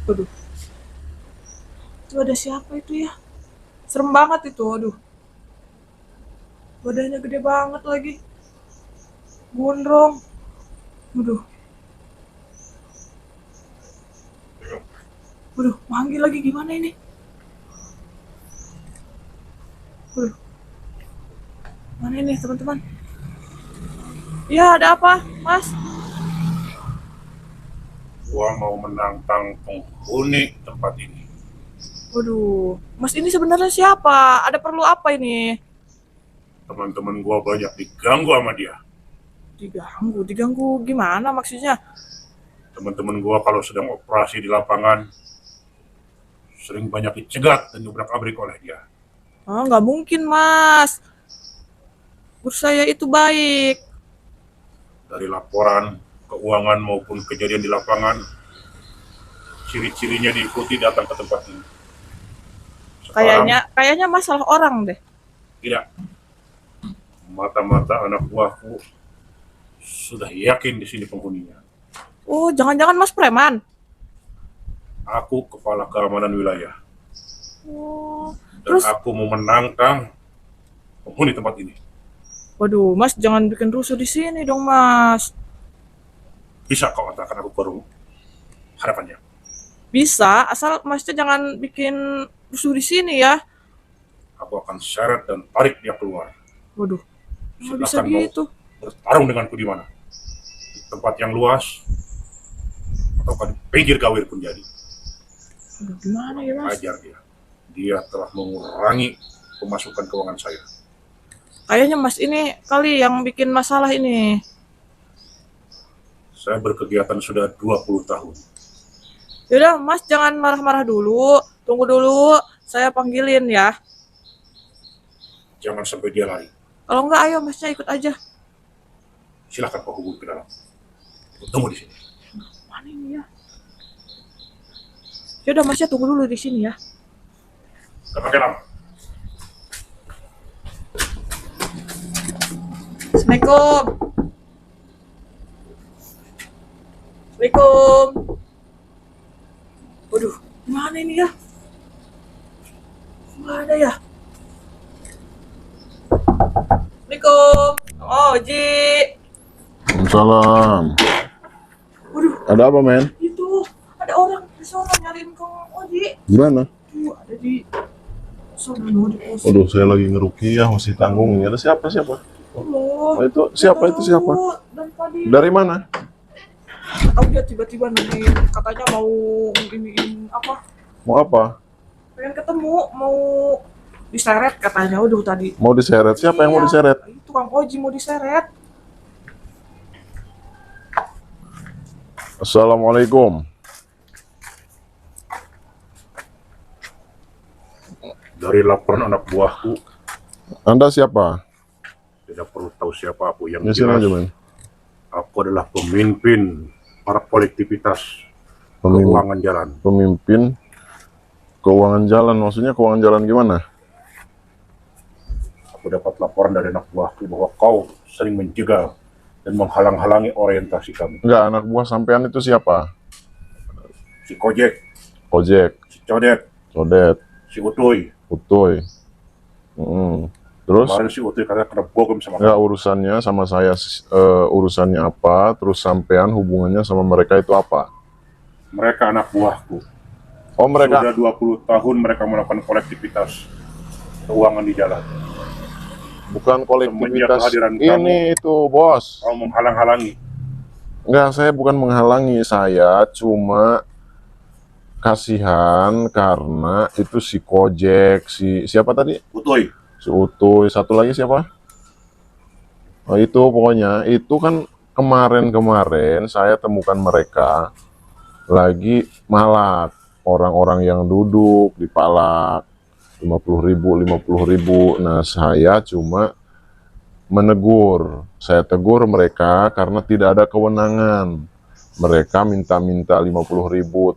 Waduh, itu ada siapa itu ya? Serem banget itu, aduh. Badannya gede banget lagi. Gondrong. Waduh, waduh, manggil lagi gimana ini? Waduh, mana ini teman-teman? Iya, ada apa, Mas? Gua mau menantang penghuni tempat ini. Waduh, Mas ini sebenarnya siapa? Ada perlu apa ini? Teman-teman gua banyak diganggu sama dia. Diganggu, diganggu gimana maksudnya? Teman-teman gua kalau sedang operasi di lapangan sering banyak dicegat dan diobrak-abrik oleh dia. Ah, nggak mungkin, Mas. Bos saya itu baik. Dari laporan keuangan maupun kejadian di lapangan, ciri-cirinya diikuti datang ke tempat ini. Kayaknya, Sekarang kayaknya masalah orang deh. tidak, mata-mata anak buahku sudah yakin di sini penghuninya. Oh, jangan-jangan Mas preman. Aku kepala keamanan wilayah Oh, dan terus, aku mau menantang penghuni tempat ini. waduh, Mas jangan bikin rusuh di sini dong, Mas. Bisa kau katakan aku baru harapannya. Bisa, asal Masnya jangan bikin rusuh di sini ya. Aku akan seret dan tarik dia keluar. Waduh, nggak bisa Silakan mau gitu. bertarung denganku di mana? Di tempat yang luas atau di pinggir gawir pun jadi. Aduh, gimana ya, Mas? Ajar dia. Dia telah mengurangi pemasukan keuangan saya. Kayaknya Mas ini kali yang bikin masalah ini. Saya berkegiatan sudah 20 tahun. Yaudah, Mas jangan marah-marah dulu. Tunggu dulu, saya panggilin ya. Jangan sampai dia lari. Kalau enggak, ayo Masnya ikut aja. Silakan kau hubungi ke dalam. Aku tunggu di sini. Mana ini ya? Yaudah, Masnya tunggu dulu di sini ya. Gak pakai lama. Assalamualaikum. Assalamualaikum. Waduh, gimana ini ya? Nggak ada ya? Assalamualaikum. Oh, Ji. Salam. Waduh, Ada apa, men? itu ada orang di sana nyariin Kang Oji. Gimana? Tuh, ada di sana no, di pos. Waduh, saya lagi ngerukiah, masih tanggung. Ini ada siapa? Oh, Oh, itu nggak siapa? Itu siapa? tahu. Dan tadi Dari mana? tahu dia tiba-tiba nanti katanya mau iniin apa? Mau apa? Pengen ketemu, mau diseret katanya. Udah tadi. Mau diseret? Siapa yang mau Iya, diseret? itu Kang Oji mau diseret. Assalamualaikum. Dari laporan anak buahku, Anda siapa? tidak perlu tahu siapa aku. Yang Ya, sini jelas, aja, men. aku adalah pemimpin para kolektivitas keuangan jalan. Pemimpin keuangan jalan. Maksudnya keuangan jalan gimana? Aku dapat laporan dari anak buahku bahwa kau sering menjegal dan menghalang-halangi orientasi kami. Enggak, anak buah sampean itu siapa? Si Kojek, Ojek, si Codet, Codet, si Utuy. Utoy. Terus? Kemarin si Utuy katanya kena bogem sama Enggak, kamu. urusannya sama saya, urusannya apa? Terus sampean hubungannya sama mereka itu apa? Mereka anak buahku. Oh, mereka. Sudah 20 tahun mereka melakukan kolektivitas keuangan di jalan. Bukan kolektivitas Semenjak kehadiran ini itu, bos. Kau menghalang-halangi. Enggak, saya bukan menghalangi, saya cuma kasihan karena itu si Kojek, si siapa tadi? Utuy. Si Utuy, satu lagi siapa? Oh, itu pokoknya itu kan kemarin saya temukan mereka lagi malak, orang-orang yang duduk di palak 50.000. Nah, saya cuma menegur. Saya tegur mereka karena tidak ada kewenangan. Mereka minta-minta 50.000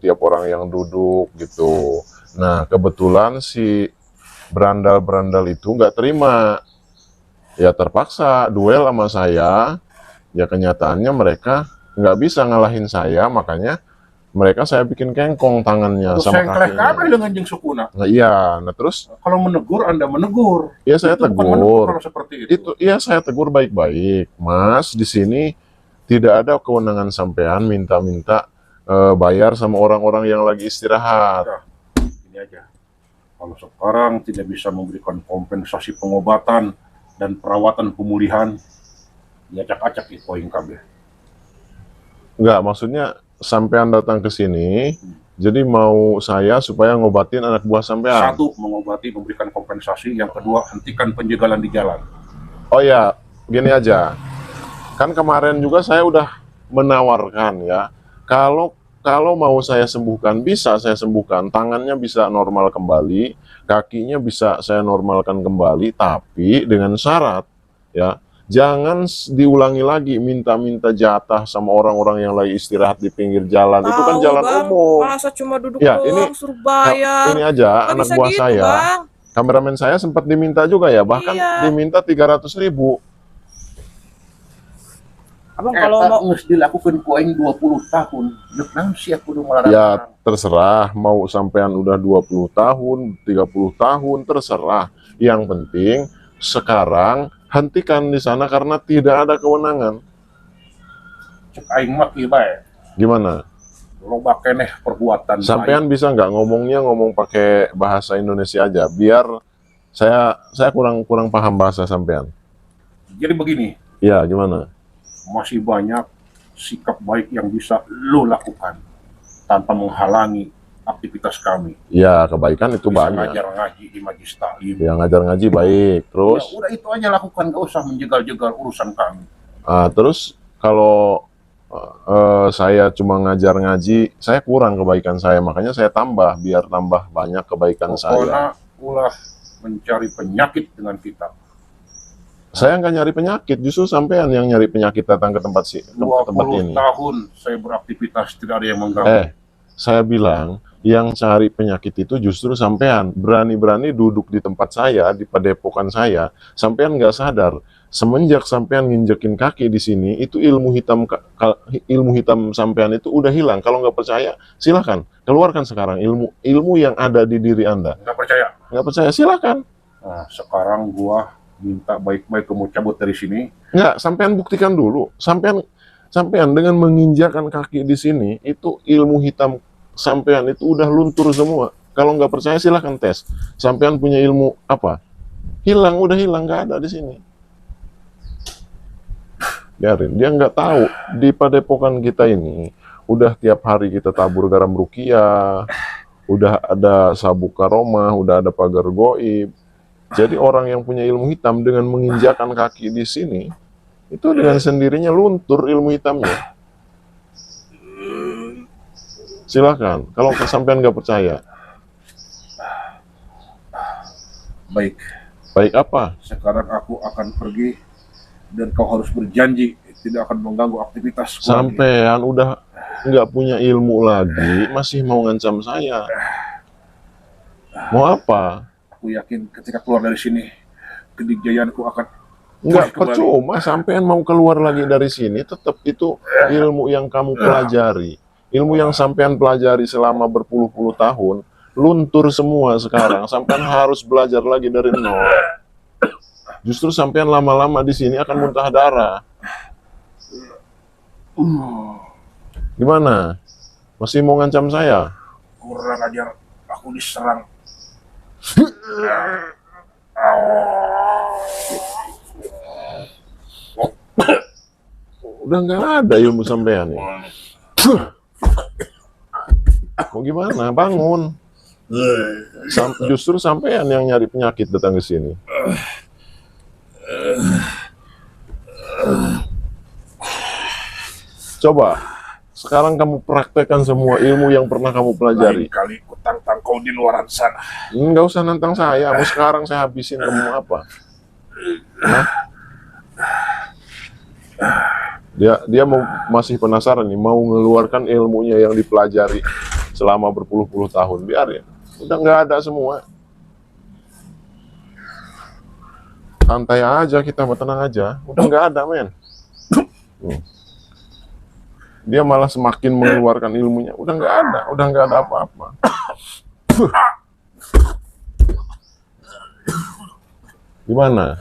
tiap orang yang duduk gitu. Nah, kebetulan si berandal-berandal itu nggak terima. Ya terpaksa duel sama saya. Ya kenyataannya mereka nggak bisa ngalahin saya, makanya Mereka saya bikin kengkong tangannya Terus sama saya keleh kabeh kakinya. dengan jeng sukuna. Nah, iya, nah terus Kalau menegur, Anda menegur. ya saya Itu bukan menegur tegur. kalau seperti itu. Itu iya saya tegur baik-baik. Mas, di sini tidak ada kewenangan sampean minta-minta bayar sama orang-orang yang lagi istirahat. Ini aja. Kalau sekarang tidak bisa memberikan kompensasi pengobatan dan perawatan pemulihan, diacak-acak itu poin kabeh. Enggak, maksudnya sampean datang ke sini, jadi mau saya supaya ngobatin anak buah sampean. Satu, mengobati, memberikan kompensasi. Yang kedua, hentikan penjagalan di jalan. Oh ya, gini aja. Kan kemarin juga saya udah menawarkan ya. Kalau mau saya sembuhkan, bisa saya sembuhkan. Tangannya bisa normal kembali, kakinya bisa saya normalkan kembali, tapi dengan syarat ya. Jangan diulangi lagi minta-minta jatah sama orang-orang yang lagi istirahat di pinggir jalan. Itu kan Tahu, jalan Bang. umum. Masa cuma duduk Ya, doang suruh bayar. Ini aja, Nggak anak bisa buah gitu, saya, Bang. kameramen saya sempat diminta juga ya, bahkan Iya. diminta 300.000. Abang kalau mau Nges dilakukan poin 20 tahun. Yuk nanti aku udah melarang. Ya terserah, mau sampean udah 20 tahun, 30 tahun, terserah. Yang penting sekarang hentikan di sana karena tidak ada kewenangan. Cek aing mah kieu bae. Gimana? Loba keneh perbuatan Sampean bisa nggak ngomong pakai bahasa Indonesia aja, biar saya kurang paham bahasa sampean. baik. Jadi begini, Ya gimana? masih banyak sikap baik yang bisa lo lakukan tanpa menghalangi aktivitas kami. Ya kebaikan itu Bisa banyak. ngajar ngaji di Majlis Taklim. Ya ngajar ngaji baik, terus. Ya, udah itu aja lakukan, gak usah menjegal-jegal urusan kami. Terus kalau saya cuma ngajar ngaji, saya kurang kebaikan saya, makanya saya tambah biar tambah banyak kebaikan saya. Pokoknya ulah mencari penyakit dengan kita. Saya nggak nyari penyakit, justru sampean yang nyari penyakit datang ke tempat 20 ini. tahun saya beraktivitas, tidak ada yang mengganggu. Saya bilang yang cari penyakit itu justru sampean. Berani-berani duduk di tempat saya, di padepokan saya, sampean nggak sadar. Semenjak sampean nginjekin kaki di sini, itu ilmu hitam sampean itu udah hilang. Kalau nggak percaya, silakan keluarkan sekarang ilmu yang ada di diri Anda. Nggak percaya? Nggak percaya, silakan. Nah, sekarang gua minta baik-baik kamu cabut dari sini. Nggak, sampean buktikan dulu. Sampean dengan menginjakan kaki di sini, itu ilmu hitam sampean itu udah luntur semua. Kalau nggak percaya silahkan tes. Sampean punya ilmu apa? Hilang, udah hilang, nggak ada di sini. Biarin, dia nggak tahu. Di padepokan kita ini, udah tiap hari kita tabur garam ruqyah, udah ada sabuk karomah, udah ada pagar goib. Jadi orang yang punya ilmu hitam dengan menginjakan kaki di sini, itu dengan sendirinya luntur ilmu hitamnya. Silakan, kalau sampean nggak percaya. Baik, Baik apa? sekarang aku akan pergi dan kau harus berjanji tidak akan mengganggu aktivitas gua lagi. Sampean udah nggak punya ilmu lagi, masih mau ngancam saya. Mau apa? Aku yakin ketika keluar dari sini, kedikjayaanku akan Nggak kembali. percuma, sampean mau keluar lagi dari sini, tetap itu ilmu yang kamu pelajari. Ilmu yang sampean pelajari selama berpuluh-puluh tahun, luntur semua sekarang. Sampean harus belajar lagi dari nol. Justru sampean lama-lama di sini akan muntah darah. Gimana? Masih mau ngancam saya? Kurang ajar, aku diserang. Udah nggak ada ilmu sampean ya. Mau gimana? Bangun. Justru sampean yang nyari penyakit datang ke sini. Coba, sekarang kamu praktekkan semua ilmu yang pernah kamu pelajari. Lain kali ku tantang kau di luaran sana. Nggak usah nantang saya, mau sekarang saya habisin kamu apa? Hah? Dia masih penasaran nih, mau mengeluarkan ilmunya yang dipelajari selama berpuluh-puluh tahun. Biarin, udah nggak ada semua. Santai aja kita, tenang aja. Udah nggak ada, men. dia malah semakin mengeluarkan ilmunya. Udah nggak ada apa-apa. Gimana?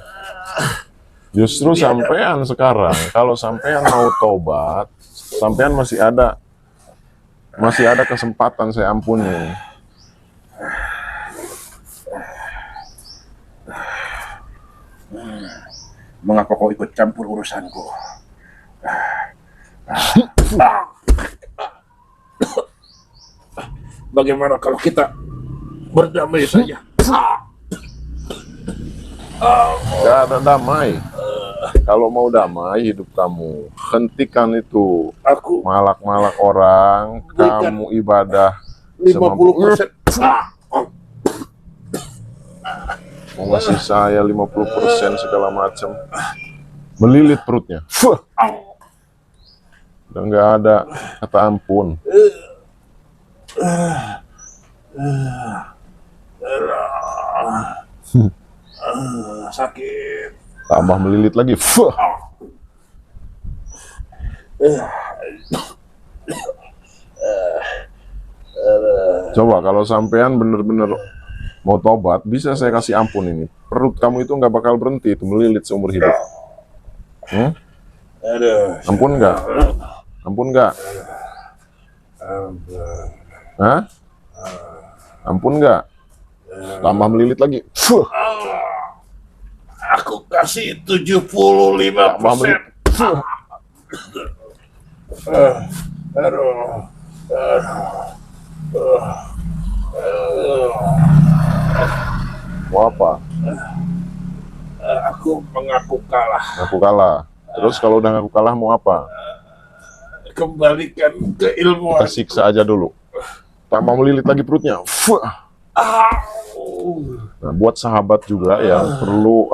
Justru sampean sekarang, kalau sampean mau tobat, sampean masih ada kesempatan saya ampuni. Mengapa kau ikut campur urusanku? Bagaimana kalau kita berdamai saja? Gak ada damai. Kalau mau damai hidup kamu, hentikan itu Aku malak-malak orang, Berikan kamu ibadah 50%. mau ngasih saya 50% segala macam. Melilit perutnya. Fuh. Udah nggak ada kata ampun. Sakit. Tambah melilit lagi. Fuh. Coba kalau sampean bener-bener mau tobat, bisa saya kasih ampun ini. Perut kamu itu nggak bakal berhenti itu melilit seumur hidup. Aduh. Ampun nggak? Ampun nggak? Hah? Ampun nggak? Tambah melilit lagi. Fuh. Aku kasih 75%. Tambah melilit. Fuh. Aduh. Mau apa? Aku mengaku kalah. Ngaku kalah. Terus kalau udah ngaku kalah mau apa? Kembalikan keilmuan. Kita siksa aja dulu. Tambah melilit lagi perutnya. Fuh. Nah, buat sahabat juga yang perlu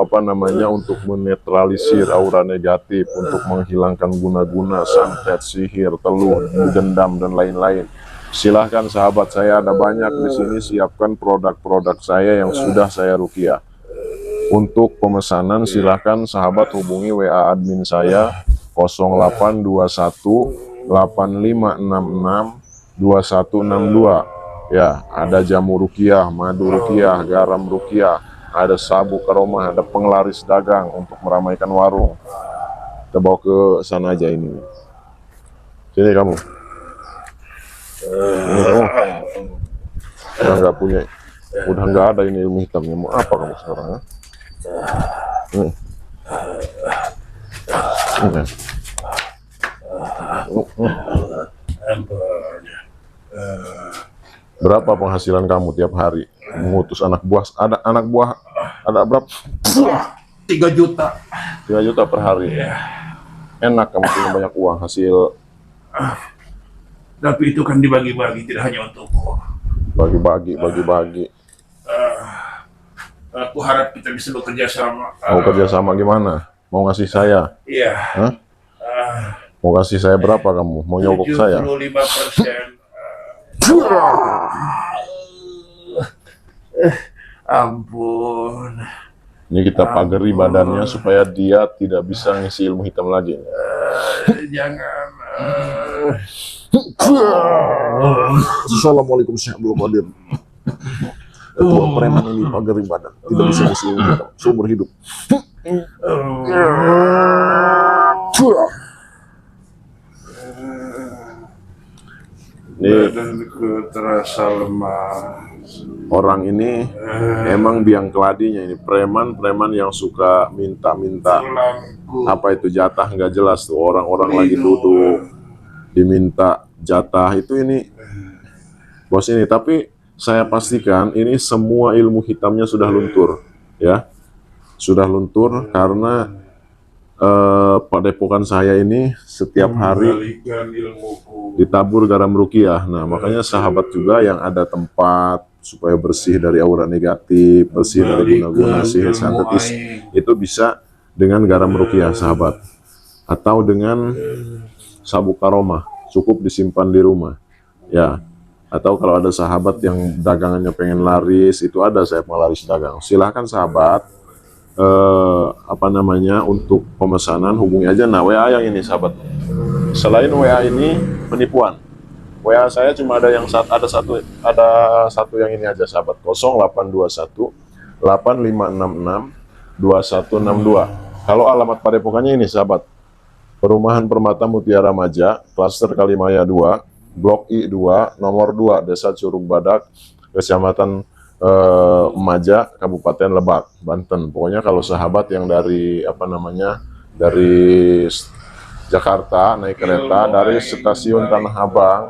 untuk menetralisir aura negatif, untuk menghilangkan guna-guna santet, sihir, teluh, dendam dan lain-lain. Silahkan sahabat saya ada banyak di sini, siapkan produk-produk saya yang sudah saya ruqyah. Untuk pemesanan silahkan sahabat hubungi WA admin saya 0821 8566 2162. Ya, ada jamu ruqyah, madu ruqyah, garam ruqyah, ada sabu karomah, ada penglaris dagang untuk meramaikan warung. Kita bawa ke sana aja ini. Sini kamu. Udah nggak punya, udah nggak ada ini ilmu hitamnya. Mau apa kamu sekarang? Ya? Berapa penghasilan kamu tiap hari mengutus anak buah? Ada berapa? 3 juta. 3 juta per hari. Enak kamu punya banyak uang hasil. Tapi itu kan dibagi-bagi, tidak hanya untukku. Bagi-bagi. Aku harap kita bisa bekerja sama. Mau kerja sama gimana? Mau ngasih saya? Iya. Hah? Mau kasih saya berapa kamu? Mau nyogok saya? 75%. Ampun. Ini kita pagari badannya supaya dia tidak bisa ngisi ilmu hitam lagi. Jangan. Assalamualaikum Syekh Abdul Qadir. Ketua preman ini pagari badan, tidak bisa ngisi ilmu hitam seumur hidup. Ini Badanku terasa lemah. orang ini emang biang keladinya ini preman yang suka minta-minta apa itu jatah nggak jelas tuh, orang-orang lagi duduk diminta jatah itu ini bos ini. Tapi saya pastikan ini semua ilmu hitamnya sudah luntur ya, sudah luntur karena padepokan saya ini setiap hari ditabur garam ruqyah. Nah makanya sahabat juga yang ada tempat supaya bersih dari aura negatif, bersih dari guna-guna sihir santet itu bisa dengan garam ruqyah sahabat, atau dengan sabu karomah, cukup disimpan di rumah ya. Atau kalau ada sahabat yang dagangannya pengen laris, itu ada saya penglaris dagang. Silahkan sahabat apa namanya, untuk pemesanan hubungi aja. Nah, WA yang ini sahabat. Selain WA ini penipuan, WA saya cuma ada satu yang ini aja sahabat, 0821 8566 2162. Kalau alamat padepokannya ini sahabat, Perumahan Permata Mutiara Maja, Klaster Kalimaya 2, Blok I2, nomor 2, Desa Curug Badak, Kecamatan Maja, Kabupaten Lebak, Banten. Pokoknya kalau sahabat yang dari dari Jakarta naik kereta dari stasiun Tanah Abang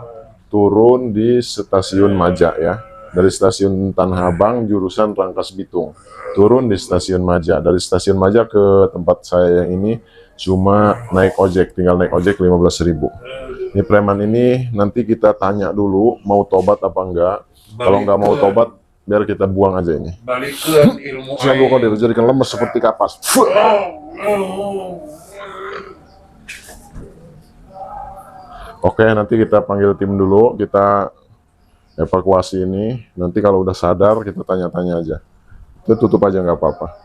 turun di stasiun Maja ya. Dari stasiun Tanah Abang jurusan Rangkas Bitung. Turun di stasiun Maja. Dari stasiun Maja ke tempat saya yang ini cuma naik ojek, tinggal naik ojek 15.000. Ini preman ini nanti kita tanya dulu mau tobat apa enggak. Kalau nggak mau tobat, biar kita buang aja ini. Balikkan ilmu Saya kok dijadikan lemes seperti kapas. Oke, nanti kita panggil tim dulu, kita evakuasi ini. Nanti kalau udah sadar kita tanya-tanya aja. Itu tutup aja nggak apa-apa.